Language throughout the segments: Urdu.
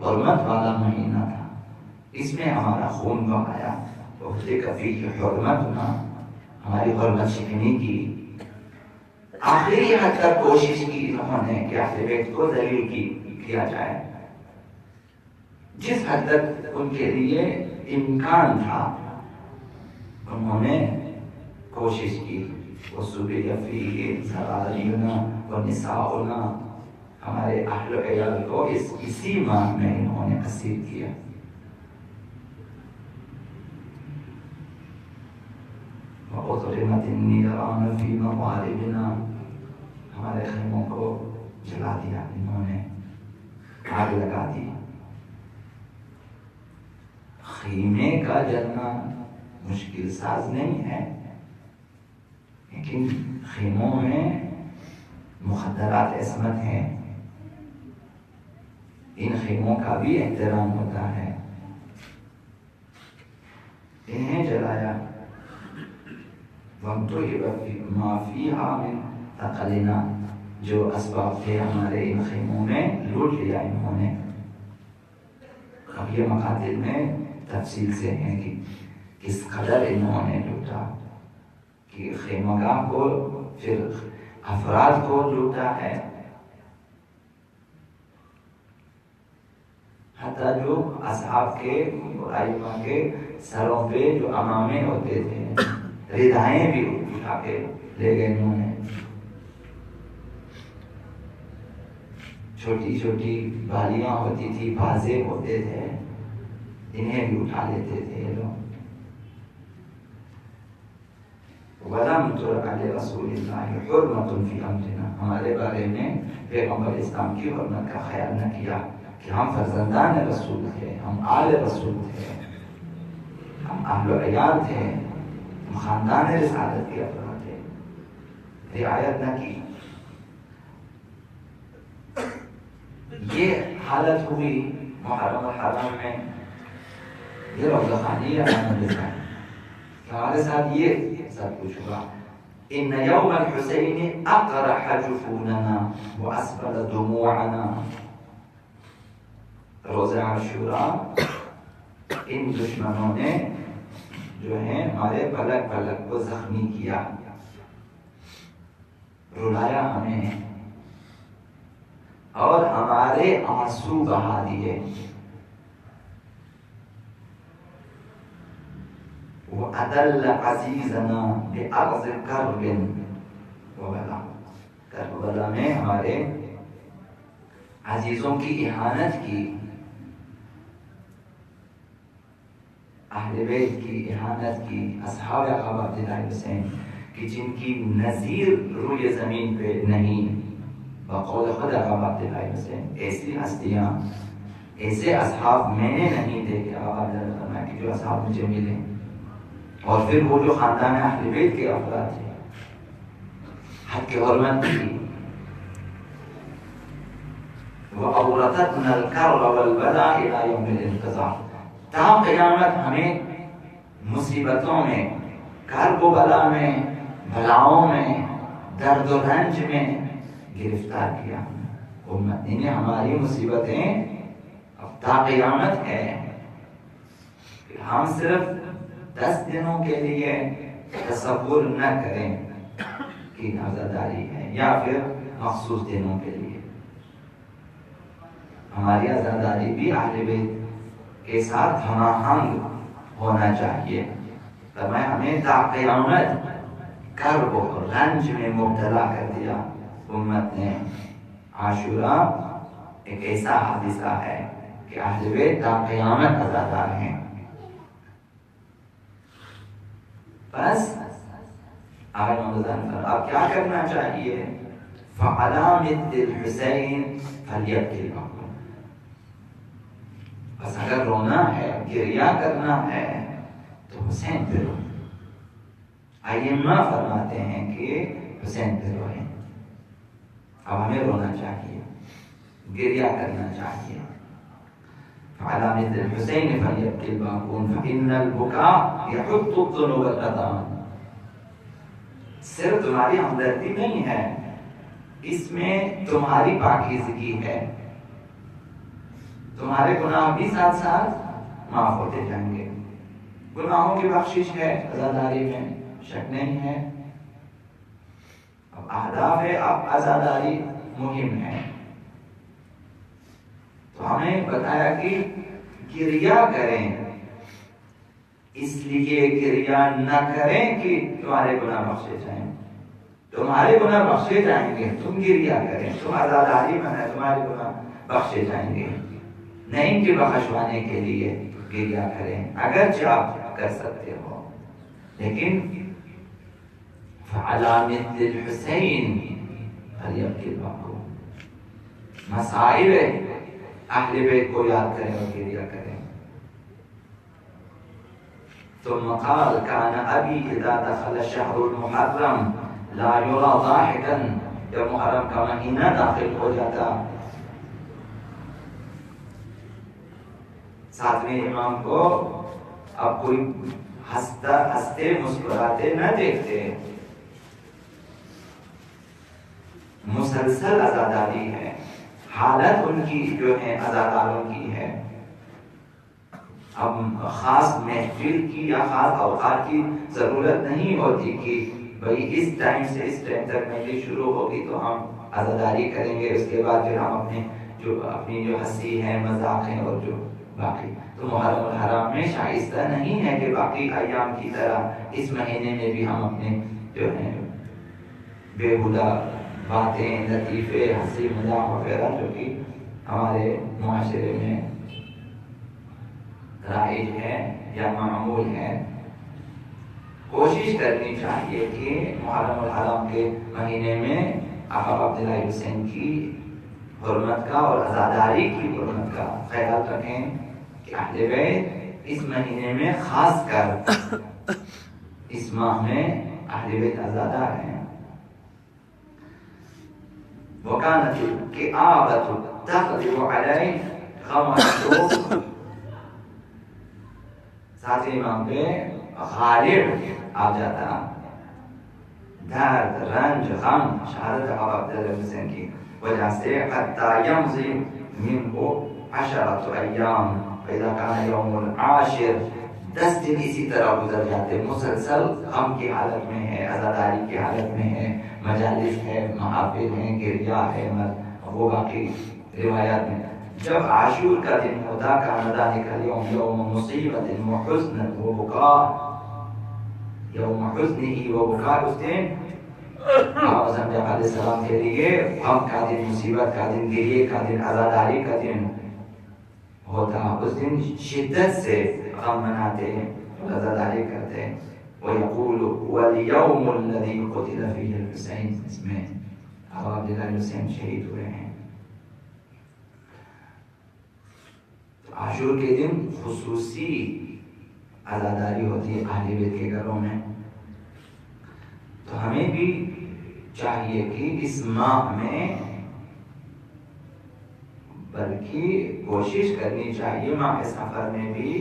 حرمت والا مہینہ تھا، اس میں ہمارا خون بہایا، وقت کفی کی حرمت نہ ہماری حرمت شکنی کی، آخری حد تک کوشش کی انہوں نے کہ اہل بیت کو ذلیل کیا جائے، جس حد تک ان کے لیے امکان تھا انہوں نے کوشش کی۔ وَسُبِيَ فِيهِ ذَرَارِيُنَا وَنِسَاؤُنَا، ہمارے اہل و عیال کو اسی ماہ میں انہوں نے اسیر کیا۔ وَأُضْرِمَتِ النِّيرَانُ فِي مَغَارِبِنَا، ہمارے خیموں کو جلا دیا انہوں نے، آگ لگا دی۔ خیمے کا جلنا مشکل ساز نہیں ہے، لیکن خیموں میں مخدرات عصمت ہیں، ان خیموں کا بھی احترام ہوتا ہے، انہیں جلایا۔ وَانْتُهِبَ مَا فِيهَا مِنْ ثَقَلِنَا، جو اسباب تھے ہمارے ان خیموں میں لوٹ لیا انہوں نے۔ اب یہ مقاتل میں تفصیل سے ہیں کہ کس قدر انہوں نے لوٹا، کہ خیمہ گاہ کو پھر افراد کو لوٹا ہے، حتیٰ جو اصحاب کے ائمہ کے سروں پہ جو امامے ہوتے تھے، ردائیں بھی اٹھا کے لے گئے انہوں نے، چھوٹی چھوٹی بالیاں ہوتی تھی، بازے ہوتے تھے، انہیں بھی اٹھا لیتے تھے یہ لوگ۔ وَلَمْ تُرْعَ لِرَسُولِ اللَّهِ حُرْمَةٌ فِي أَمْرِنَا، ہمارے بارے میں پیغمبر اسلام کی حرمت کا خیال نہ کیا کہ ہم فرزندان رسول تھے، ہم آل رسول تھے، ہم اہل و عیال تھے، ہم خاندان رسالت کے افراد تھے، رعایت نہ کی۔ یہ حالت ہوئی محرم الحرام میں، یہ روضہ خانی احمد ہے، ہمارے ساتھ یہ سب کچھ ہوا۔ ان یوم الحسین اقرح جفوننا واسبل دموعنا، روزہ عاشوراء ان دشمنوں نے جو ہے ہمارے پلک پلک کو زخمی کیا، رلایا ہمیں اور ہمارے آنسو بہا دیے۔ وَأَذَلَّ عَزِيزَنَا بِأَرْضِ كَرْبٍ وَبَلَا، کربلا میں ہمارے عزیزوں کی اہانت کی، اہل بیت کی اہانت کی، اصحاب آقا عبداللہ حسین کی جن کی نظیر روی زمین پہ نہیں، بقول خود آقا عبداللہ حسین ایسی ہستیاں، ایسے اصحاب میں نے نہیں دیکھے آقا عبداللہ کی جو اصحاب مجھے ملے، اور پھر وہ جو خاندان اہل بیت کے افراد تھے، حد کی حرمت کی۔ وَأَوْرَثَتْنَا الْكَرْبَ وَالْبَلَاءَ إِلَى يَوْمِ الْانْقِضَاءِ، تا قیامت ہمیں مصیبتوں میں، کرب و بلا میں، بلاؤں میں، درد و رنج میں گرفتار کیا امت نے۔ ہماری مصیبتیں اب تا قیامت ہے، ہم صرف 10 دنوں کے لیے تصور نہ کریں کہ عزاداری ہے، یا پھر مخصوص دنوں کے لیے۔ ہماری عزاداری بھی اہل بیت کے ساتھ ہم آہنگ ہونا چاہیے، فرمایا ہمیں تا قیامت کرب و رنج میں مبتلا کر دیا امت نے۔ عاشوراء ایک ایسا حادثہ ہے کہ اہل بیت تا قیامت عزادار ہیں۔ بس آج رمضان پر اب کیا کرنا چاہیے؟ فَعَلَى مِثْلِ الْحُسَيْنِ فَلْيَبْكِ الْمَظْلُومُ، بس اگر رونا ہے، گریہ کرنا ہے تو حسین پہ رو۔ ائمہ فرماتے ہیں کہ حسین پہ روئیں، اب ہمیں رونا چاہیے، گریہ کرنا چاہیے۔ فَعَلَى مِثْلِ الْحُسَيْنِ فَلْيَبْكِ الْبَاكُونَ فَإِنَّ الْبُكَاءَ يَحُطُّ الذُّنُوبَ الْأَثَامَ، صرف تمہاری ہمدردی نہیں ہے، اس میں تمہاری پاکیزگی ہے۔ تمہارے گناہ بھی ساتھ ساتھ معاف ہوتے جائیں گے۔ گناہوں کی بخشش ہے عزاداری میں، شک نہیں ہے۔ اب اہداف ہے، اب عزاداری مہم ہے، تو ہمیں بتایا کہ گریہ کریں، اس لیے گریہ نہ کریں کہ تمہارے گناہ بخشے جائیں۔ تمہارے گناہ بخشے جائیں گے، تم گریہ کریں، تم عزاداری میں تمہارے گناہ بخشے جائیں گے، نہیں کہ بخشوانے کے لیے گریہ کریں، اگرچہ آپ کر سکتے ہو، لیکن فعلی مثل الحسین فلیبکی البکا، مصائب اہل بیت کو یاد کریں اور گریہ کریں۔ ثم قال كان ابي اذا دخل الشهر المحرم لا يرى ضاحكا، جب محرم کا مہینہ داخل ہو جاتا ساتویں امام کو اب کوئی ہنستے مسکراتے نہ دیکھتے، مسلسل عزاداری ہے، حالت ان کی جو ہے عزاداروں کی ہے۔ اب خاص محفل کی یا خاص اوقات کی ضرورت نہیں ہوتی کہ بھئی اس ٹائم سے اس ٹائم تک محفل شروع ہوگی تو ہم عزاداری کریں گے، اس کے بعد پھر ہم اپنی جو ہنسی ہے، مذاق ہے اور جو باقی، تو محرم الحرام میں شائستہ نہیں ہے کہ باقی ایام کی طرح اس مہینے میں بھی ہم اپنے جو ہے بےہودہ باتیں، لطیفے، ہنسی مذاق وغیرہ جو کہ ہمارے معاشرے میں رائج ہے یا معمول ہے، کوشش کرنی چاہیے کہ محرم الحرام کے مہینے میں آقا عبداللہ حسین کی حرمت کا اور عزاداری کی حرمت کا خیال رکھیں کہ اہل بیت اس مہینے میں خاص کر اس ماہ میں اہل بیت عزادار ہیں۔ وَكَانَتِ الْكِآبَةُ تَقْدِرُ عَلَيْهِ غَمَ ساتھ امام پہ غالب آ جاتا درد، رنج، غم شہادت آقا عبداللہ حسین کی وجہ سے، حتیٰ یمضی منہ 10 ایام فإذا كان یوم العاشر، 10 دن اسی طرح گزر جاتے، مسلسل غم کی حالت میں ہے، عزاداری کی حالت میں ہے، مجالس ہے، محافل ہیں، گریہ ہے، وہ باقی روایات میں۔ جب عاشور کا دن ہوتا كان ذلك اليوم يوم مصیبت وحزن وبكاء، یوم حزنه وبكاء، اس دن اعظم علیہ السلام کے لیے غم کا دن، مصیبت کا دن، گریہ کا دن، عزاداری کا دن ہوتا، اس دن شدت سے غم مناتے اور عزاداری کرتے۔ وَيَقُولُ وَالْيَوْمُ الَّذِي قُتِلَ فِيهِ الْحُسَيْنِ، اس میں آقا عبداللہ حسین شہید ہوئے ہیں۔ عاشور کے دن خصوصی عزاداری ہوتی ہے اہل بیت کے گھروں میں، تو ہمیں بھی چاہیے کہ اس ماہ میں بلکہ کوشش کرنی چاہیے ماہ سفر میں بھی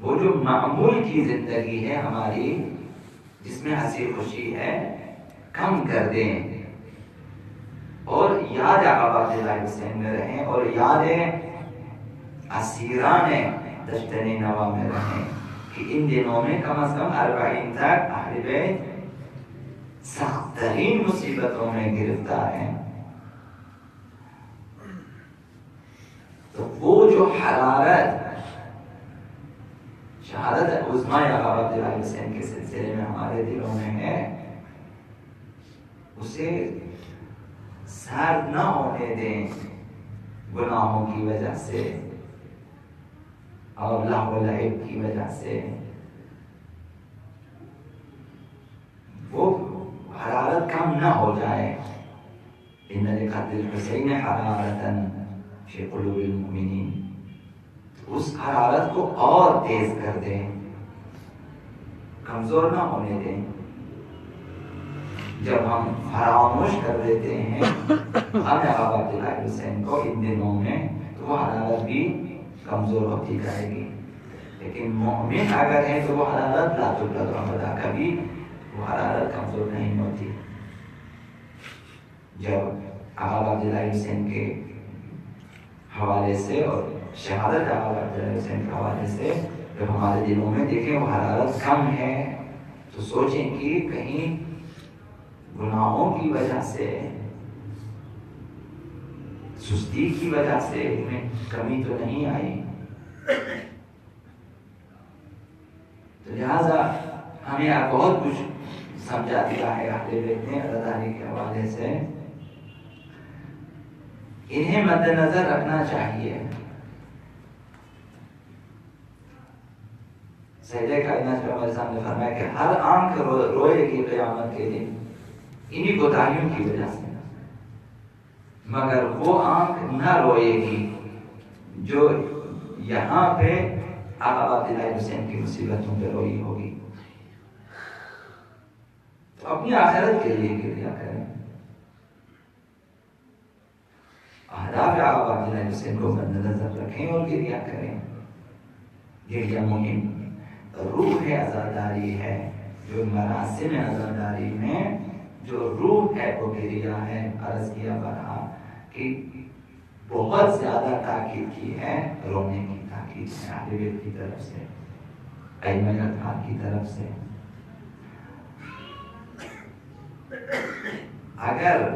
وہ جو معمول کی زندگی ہے ہماری، جس میں ہنسی خوشی ہے، کم کر دیں اور یاد آقا عبداللہ حسین میں رہیں، اور یادیں اسیران دشتن نوا میں رہیں، کہ ان دنوں میں کم از کم 40 تک اہل بیت سخت ترین مصیبتوں میں گرفتار ہیں، تو وہ جو حرارت شہادت عظمیٰ آقا عبداللہ حسین کے سلسلے میں ہمارے دلوں میں ہے، اسے سرد نہ ہونے دیں گناہوں کی وجہ سے اور لہو و لعب کی وجہ سے، وہ حرارت کم نہ ہو جائے۔ ان لقتل الحسین حرارتا فی قلوب المؤمنین، اس حرارت کو اور تیز کر دیں، کمزور نہ ہونے دیں۔ جب ہم فراموش کر دیتے ہیں ہم آقا عبداللہ حسین کو ان دنوں میں، تو وہ حرارت بھی کمزور ہوتی جائے گی، لیکن مومن اگر ہے تو وہ حرارت لا تبلغ ابدا، کبھی وہ حرارت کمزور نہیں ہوتی۔ جب آقا عبداللہ حسین کے حوالے سے اور شہادت آقا عبداللہ حسین کے حوالے سے جب ہمارے دلوں میں دیکھیں وہ حرارت کم ہے تو سوچیں کہ کہیں گناہوں کی وجہ سے، سستی کی وجہ سے ان میں کمی تو نہیں آئی. تو لہٰذا ہمیں بہت کچھ سمجھا دیا ہے اہل بیت نے عزاداری کے حوالے سے. انہیں مد نظر رکھنا چاہیے. سیدہ کائنات ہمارے سامنے فرمایا کہ ہر آنکھ روئے گی قیامت کے دن انہی کوتاہیوں کی وجہ سے، مگر وہ آنکھ نہ روئے گی جو یہاں پہ آقا عبداللہ حسین کی مصیبتوں پہ روئی ہوگی. تو اپنی آخرت کے لیے گریا کریں. اہداف آقا عبداللہ حسین کو مد نظر رکھیں اور گریا کریں. گریا مہم روح عزاداری ہے، جو مراسم عزاداری میں جو روح ہے وہ گریا ہے. عرض کیا برہا کہ بہت زیادہ تاکید کی ہے، رونے کی تاکید ہے اہل بیت کی طرف سے، ائمہ اطہار کی طرف سے. اگر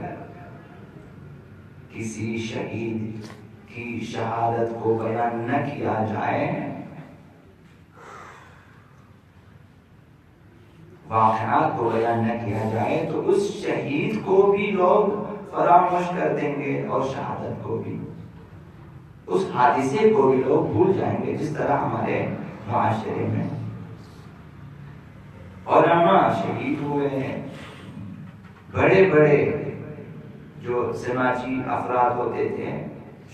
کسی شہید کی شہادت کو بیان نہ کیا جائے، واقعات کو بیان نہ کیا جائے، تو اس شہید کو بھی لوگ فراموش کر دیں گے اور شہادت کو بھی، اس حادثے کو بھی لوگ بھول جائیں گے، جس طرح ہمارے معاشرے میں علماء شہید ہوئے ہیں. بڑے بڑے جو سماجی افراد ہوتے تھے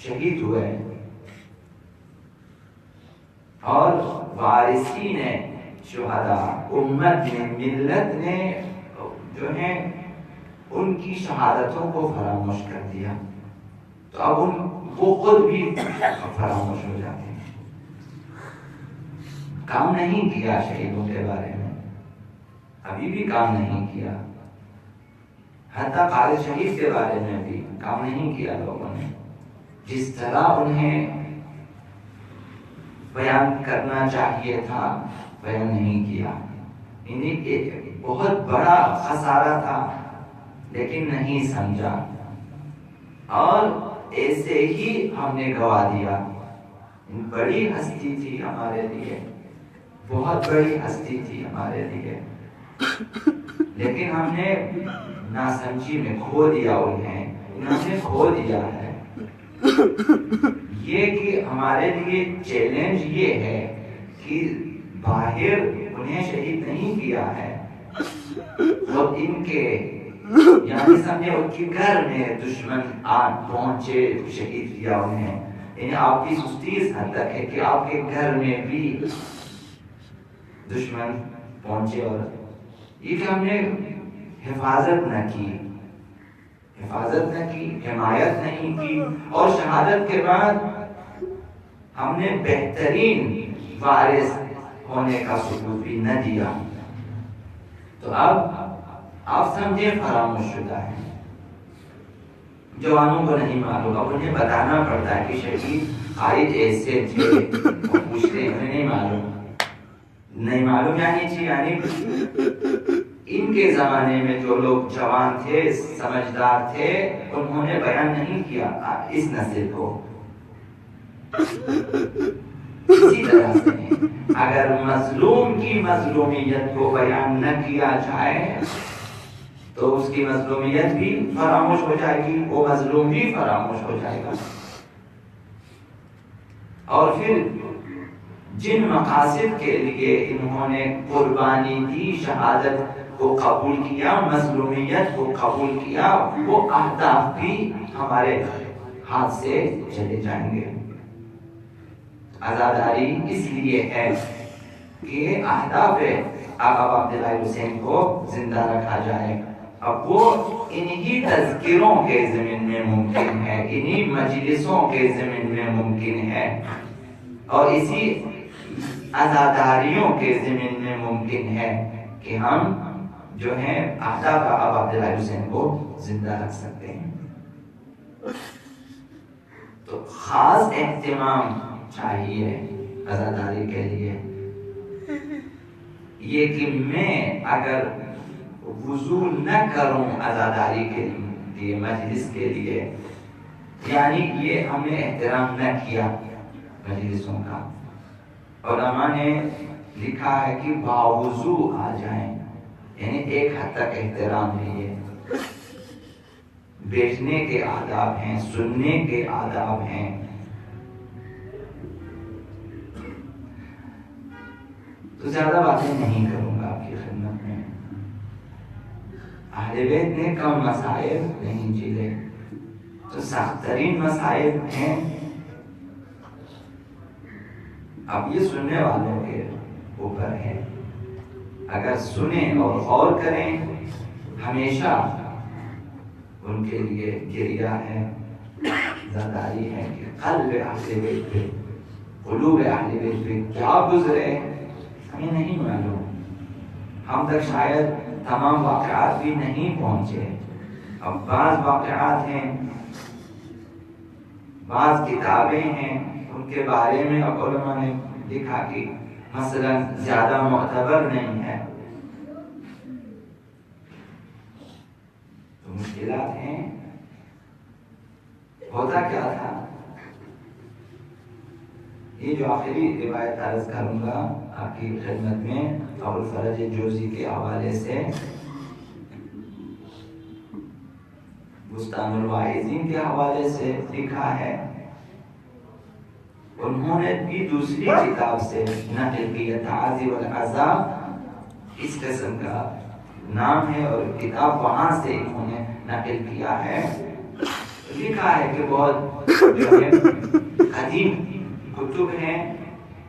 شہید ہوئے ہیں، اور وارثین شہداء امت نے، ملت نے جو ہیں ان کی شہادتوں کو فراموش کر دیا. تو اب وہ خود بھی فراموش ہو جاتے ہیں. کام نہیں کیا شہیدوں کے بارے میں، ابھی بھی کام نہیں کیا. حتیٰ خالد شہید کے بارے میں بھی کام نہیں کیا لوگوں نے. جس طرح انہیں بیان کرنا چاہیے تھا بیان نہیں کیا. انہیں ایک بہت بڑا خسارہ تھا لیکن نہیں سمجھا، اور ایسے ہی ہم نے گوا دیا. بڑی ہستی تھی ہمارے لیے، بہت بڑی ہستی تھی ہمارے لیے، لیکن ہم نے ناسمجھی میں کھو دیا انہیں. انہوں نے کھو دیا ہے. یہ کہ ہمارے لیے چیلنج یہ ہے کہ باہر انہیں شہید نہیں کیا ہے، وہ ان کے یعنی سمجھے ان کے گھر میں دشمن پہنچے شہید کیا انہیں. یعنی آپ کی سستی اس حد تک ہے کہ آپ کے گھر میں بھی دشمن پہنچے. اور یہ کہ ہم نے حفاظت نہ کی، حمایت نہیں کی، اور شہادت کے بعد ہم نے بہترین وارث ہونے کا ثبوت بھی نہ دیا. تو اب آپ سمجھے فراموش شدہ ہے. جوانوں کو نہیں معلوم، اب انہیں بتانا پڑتا ہے کہ شہید قائد ایسے تھے. پوچھتے ہیں انہیں نہیں معلوم یعنی ان کے زمانے میں جو لوگ جوان تھے، سمجھدار تھے، انہوں نے بیان نہیں کیا اس نسل کو. اسی طرح سے اگر مظلوم کی مظلومیت کو بیان نہ کیا جائے تو اس کی مظلومیت بھی فراموش ہو جائے گی، وہ مظلوم بھی فراموش ہو جائے گا. اور پھر جن مقاصد کے لیے انہوں نے قربانی دی، شہادت کو قبول کیا، مظلومیت کو قبول کیا، وہ اہداف بھی ہمارے ہاتھ سے چلے جائیں گے. عزاداری اس لیے ہے کہ اہداف آقا عبداللہ حسین کو زندہ رکھا جائے. اب وہ انہی تذکروں کے ضمن میں ممکن ہے، انہی مجلسوں کے ضمن میں ممکن ہے، اور اسی عزاداریوں کے ضمن میں ممکن ہے کہ ہم جو ہیں اہداف آقا عبداللہ حسین کو زندہ رکھ سکتے ہیں. تو خاص اہتمام چاہیے عزاداری کے لیے، یہ کہ میں اگر وضو نہ کروں عزاداری کے لیے، مجلس کے لیے، یعنی یہ ہم نے احترام نہ کیا مجلسوں کا۔ علماء نے لکھا ہے کہ باوضو آ جائیں، یعنی ایک حد تک احترام ہے۔ یہ بیٹھنے کے آداب ہیں، سننے کے آداب ہیں۔ تو زیادہ باتیں نہیں کروں گا آپ کی خدمت میں۔ اہل بیت نے کم مسائل نہیں جھیلے، تو سخت ترین مسائل ہیں۔ اب یہ سننے والوں کے اوپر ہے، اگر سنیں اور غور کریں، ہمیشہ ان کے لیے گریہ ہے، زاداری ہے کہ قلب اہل بیت پہ، قلوب اہل بیت پہ کیا گزرے ہمیں نہیں معلوم۔ ہم تک شاید تمام واقعات بھی نہیں پہنچے۔ اب بعض واقعات ہیں، بعض کتابیں ہیں، ان کے بارے میں علماء نے لکھا کہ مثلا زیادہ معتبر نہیں ہے، تو مشکلات ہیں۔ ہوتا کیا تھا، یہ جو آخری روایت عرض کروں گا آپ کی خدمت میں ابو الفرج جوزی کے حوالے سے، بستان الواعظین کے حوالے سے لکھا ہے۔ انہوں نے بھی دوسری کتاب سے نقل کیا، تعازی والعذاب اس قسم کا نام ہے، اور کتاب وہاں سے انہوں نے نقل کیا ہے۔ لکھا ہے کہ بہت جو ہے قدیم کتب ہیں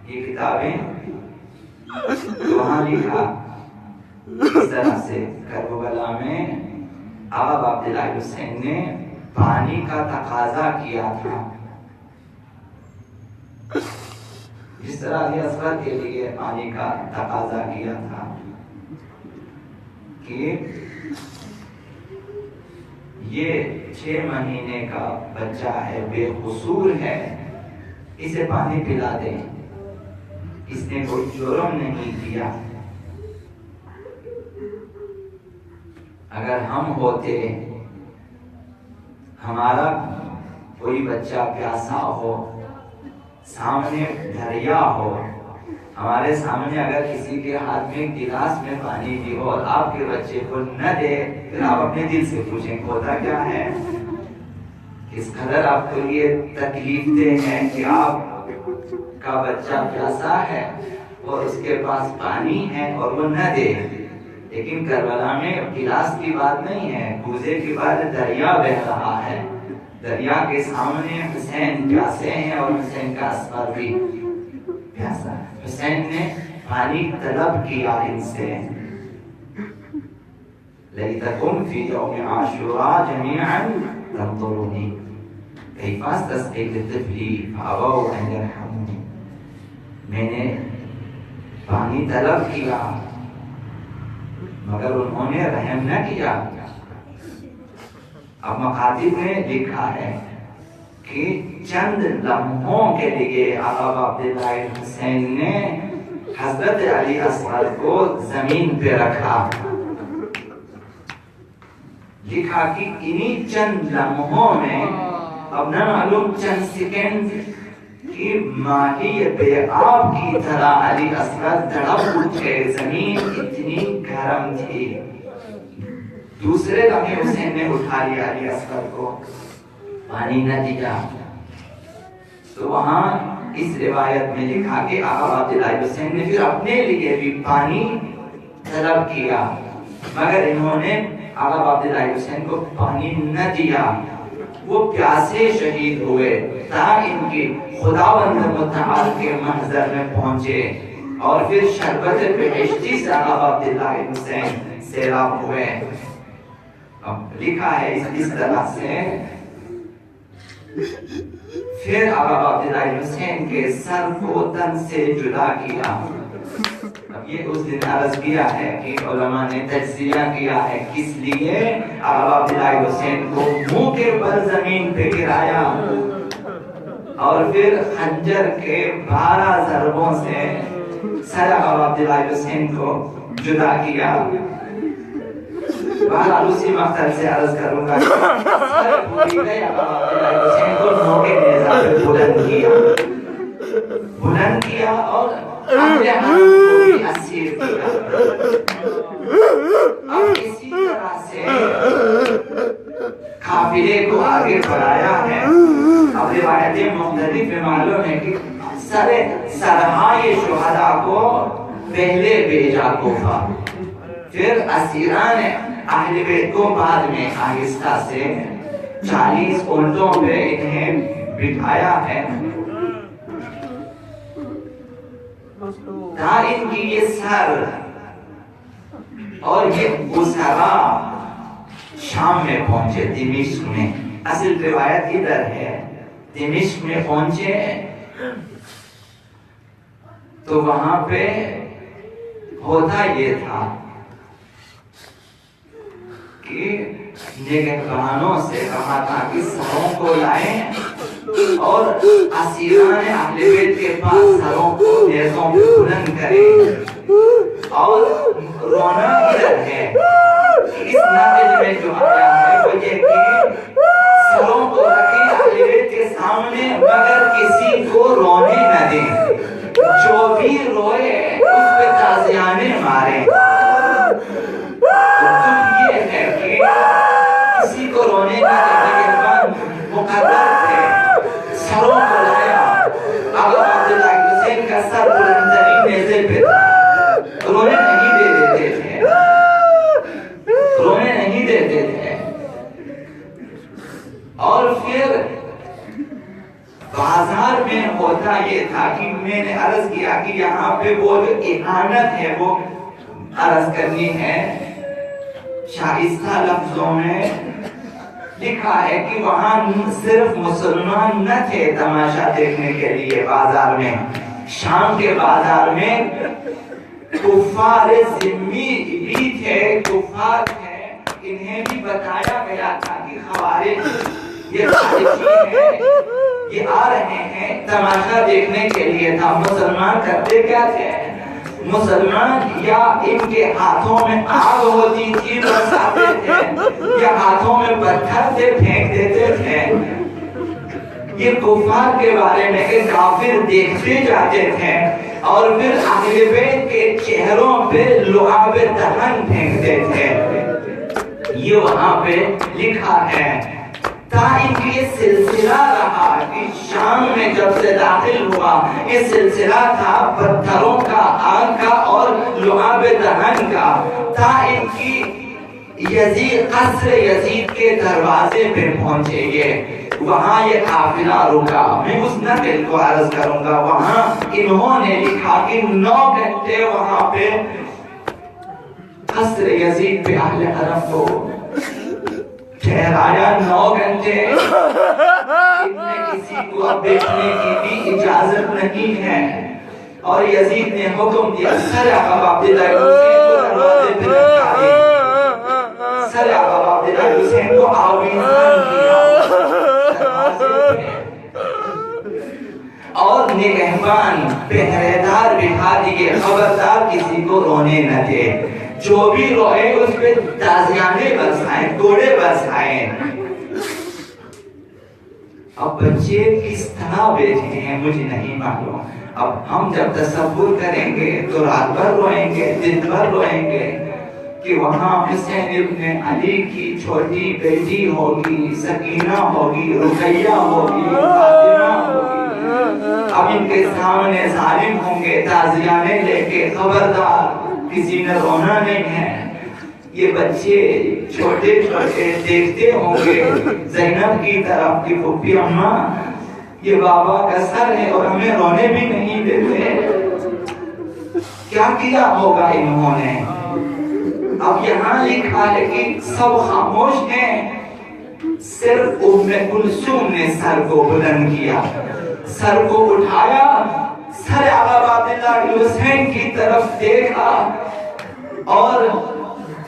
یہ کتابیں، وہاں لکھا اس طرح سے کربلا میں آقا عبداللہ حسین نے پانی کا تقاضا کیا تھا، جس طرح علی اصغر کے لیے پانی کا تقاضا کیا تھا کہ یہ 6 مہینے کا بچہ ہے، بے قصور ہے، اسے پانی پلا دیں، اس نے کوئی جرم نہیں کیا۔ اگر ہم ہوتے، ہمارا کوئی بچہ پیاسا ہو، سامنے دریا ہو، ہمارے سامنے اگر کسی کے ہاتھ میں گلاس میں پانی بھی ہو اور آپ کے بچے کو نہ دے، پھر آپ اپنے دل سے پوچھیں ہوتا کیا ہے؟ کس قدر آپ کو یہ تکلیف دہ ہے کہ آپ کا بچہ پیاسا ہے اور اس کے پاس پانی ہے اور وہ نہ دے۔ لیکن کربلا میں گلاس کی بات نہیں ہے، کوزے کے بعد دریا بہہ رہا ہے، دریا کے سامنے حسین پیاسے ہیں اور حسین کا اصغر بھی پیاسا ہے۔ حسین نے پانی طلب کیا ان سے، لیتکم فی یوم عاشوراء جمیعا تنظرونی کیف استسقی لطفلی فابوا ان یرحمونی، میں نے پانی طلب کیا مگر انہوں نے رحم نہ کیا۔ اب مکاتب نے لکھا ہے کہ چند لمحوں کے لیے آقا عبداللہ حسین نے حضرت علی اصغر کو زمین پہ رکھا، لکھا کہ انہی چند لمحوں میں، اب نہ معلوم چند سیکنڈ کی ماہی بے آب کی طرح علی اصغر تڑپ اٹھے، زمین اتنی گرم تھی۔ دوسرے لمحے حسین نے اٹھا لیا علی اصغر کو، پانی نہ دیا۔ تو وہاں اس روایت میں لکھا کہ آقا عبداللہ حسین نے پھر اپنے لیے بھی پانی طلب کیا، مگر انہوں نے آقا عبداللہ حسین کو پانی نہ دیا، وہ پیاسے شہید ہوئے تا ان کی خداوند متعال کے محضر میں پہنچے، اور پھر شربت بہشتی سے آقا عبداللہ حسین سیراب ہوئے۔ اب لکھا ہے اس طرح سے، پھر آقا عبداللہ حسین کے سر کو تن سے جدا کیا۔ اب یہ اس دن عرض کیا ہے کہ علماء نے تجزیہ کیا ہے کس لیے آقا عبداللہ حسین کو منہ کے بل زمین پہ گرایا، اور پھر خنجر کے 12 ضربوں سے سر آقا عبداللہ حسین کو جدا کیا. بہرحال اسی مقصد سے عرض کروں گا سر پوری گئے آقا عبداللہ حسین کو موقع نیزہ پہ بلند کیا اور اپنے حرم کو بھی اسیر کیا. اب اسی طرح سے قافلے کو آگے بڑھایا ہے. اب روایتیں مختلف میں معلوم ہے کہ سرہائے شہداء کو پہلے بھیجا کوفہ، پھر اسیران اہل بیت کو بعد میں آہستہ سے 40 اونٹوں پہ انہیں بٹھایا ہے. ان کی یہ سر اور یہ اسرا شام میں پہنچے، دمشق میں. اصل روایت ادھر ہے، دمشق میں پہنچے تو وہاں پہ ہوتا یہ تھا کہ نگہبانوں سے کہا تھا کہ سروں کو لائیں اور اسیران اہل بیت کے پاس سروں کو نیزوں پہ بلند کریں. اور رونا ادھر ہے کہ اس نتیجے میں جو آیا ہے وہ یہ کہ سروں کو رکھیں اہل بیت کے سامنے مگر کسی کو رونے نہ دیں، جو بھی روئے اس پہ تازیانے ماریں. یہ ہے کہ کسی کو رونے نہ دینے کے بعد مقرر تھے. سروں کو لایا، آقا عبداللہ حسین کا سر بلند ترین نیزے پہ تھا. رونے نہیں دیتے تھے، رونے نہیں دیتے تھے. اور پھر بازار میں ہوتا یہ تھا کہ میں نے عرض کیا کہ یہاں پہ وہ جو اہانت ہے وہ عرض کرنی ہے. شائستہ لفظوں میں لکھا ہے کہ وہاں صرف مسلمان نہ تھے تماشا دیکھنے کے لیے. بازار میں، شام کے بازار میں کفار ذمی بھی تھے، کفار تھے. انہیں بھی بتایا گیا تھا کہ خوارج یہ خارجی ہیں، یہ آ رہے ہیں تماشا دیکھنے کے لیے. تھا مسلمان کرتے کیا تھے؟ مسلمان یا ان کے ہاتھوں میں آگ ہوتی تھی برساتے تھے، یا ہاتھوں میں پتھر سے پھینک دیتے تھے. یہ کفار کے بارے میں کہ کافر دیکھتے جاتے تھے اور پھر اہل بیت کے چہروں پہ لعاب دہن پھینکتے تھے. یہ وہاں پہ لکھا ہے. تاہم یہ سلسلہ رہا کہ شام میں جب سے داخل ہوا یہ سلسلہ تھا پتھروں کا، آگ کا اور لعاب دہن کا. تاہم کی یزید قصر یزید کے دروازے پہ پہنچے گے، وہاں یہ قافلہ رکا. میں اس نقل کو عرض کروں گا. وہاں انہوں نے لکھا کہ 9 گھنٹے وہاں پہ قصر یزید پہ اہل حرم کو ٹھہرایا. 9 گھنٹے ان میں کسی کو اب بیٹھنے کی بھی اجازت نہیں ہے. اور یزید نے حکم دیا سر آقا عبداللہ حسین کو دروازے پہ رکھائے. سر آقا عبداللہ حسین کو آویزان کیا دروازے پہ، اور نگہبان پہریدار بٹھا دیے، خبردار کسی کو رونے نہ دے. جو بھی روئے اس پہ تازیانے برسائیں، کوڑے برسائیں. اب بچے کس طرح بیٹھے ہیں مجھے نہیں معلوم. اب ہم جب تصور کریں گے تو رات بھر روئیں گے، دن بھر روئیں گے کہ وہاں حسین ابن علی کی چھوٹی بیٹی ہوگی، سکینہ ہوگی، رقیہ ہوگی، فاطمہ ہوگی. اب ان کے سامنے ظالم ہوں گے تازیانے لے کے، خبردار کسی نے رونا نہیں ہے. یہ بچے چھوٹے چھوٹے دیکھتے ہوں گے زینب کی طرف کہ پھوپھی اماں یہ بابا کا سر ہے اور ہمیں رونے بھی نہیں دیتے. کیا کیا ہوگا انہوں نے؟ اب یہاں لکھا ہے کہ سب خاموش ہیں، صرف ام کلثوم نے سر کو بلند کیا، سر کو اٹھایا، سر آقا عبداللہ حسین کی طرف دیکھا اور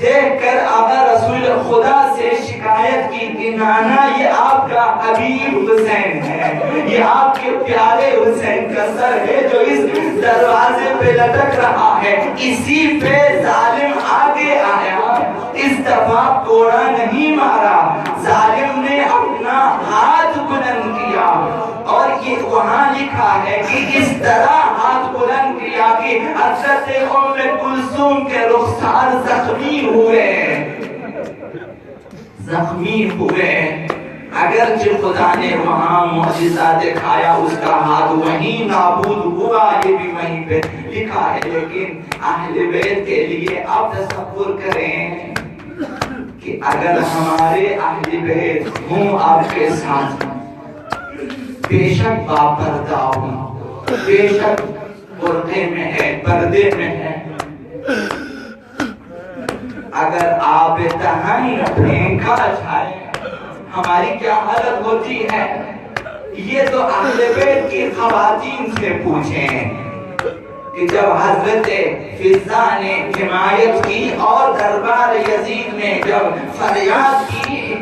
دیکھ کر آقا رسول خدا سے شکایت کی کہ نانا یہ آپ کا حبیب حسین ہے، یہ آپ کے پیارے حسین کا سر ہے جو اس دروازے پہ لٹک رہا ہے، اسی پہ ظالم آگے آیا، اس دفعہ کوڑا نہیں مارا، ظالم نے اپنا ہاتھ بلند کیا، اور یہ وہاں لکھا ہے کہ اس طرح ہاتھ بلند کیا کہ حضرت ام کلثوم کے رخسار زخمی ہوئے۔ اگرچہ خدا نے وہاں معجزہ دکھایا، اس کا ہاتھ وہیں نابود ہوا، یہ بھی وہیں پہ لکھا ہے، لیکن اہل بیت کے لیے آپ تصور کریں کہ اگر ہمارے اہل بیت ہوں آپ کے ساتھ، بے شک باپردہ ہوں، بے شک برقعے میں ہے، پردے میں ہے، اگر آپ تہنگ پھینکا جائے ہماری کیا حالت ہوتی ہے؟ یہ تو اہل بیت کی خواتین سے پوچھیں کہ جب حضرت فضہ نے حمایت کی اور دربار یزید میں جب فریاد کی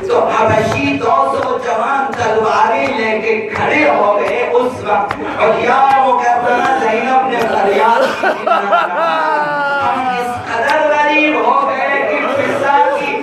تو حبشی 200 جوان تلواریں لے کے کھڑے ہو گئے۔ اس وقت اور یا مکرمہ زینب نے فریاد کی، ہم اس قدر غریب ہو گئے کہ فضہ کی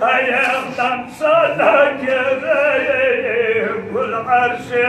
Ayağımdan sana geleyim, kul arşı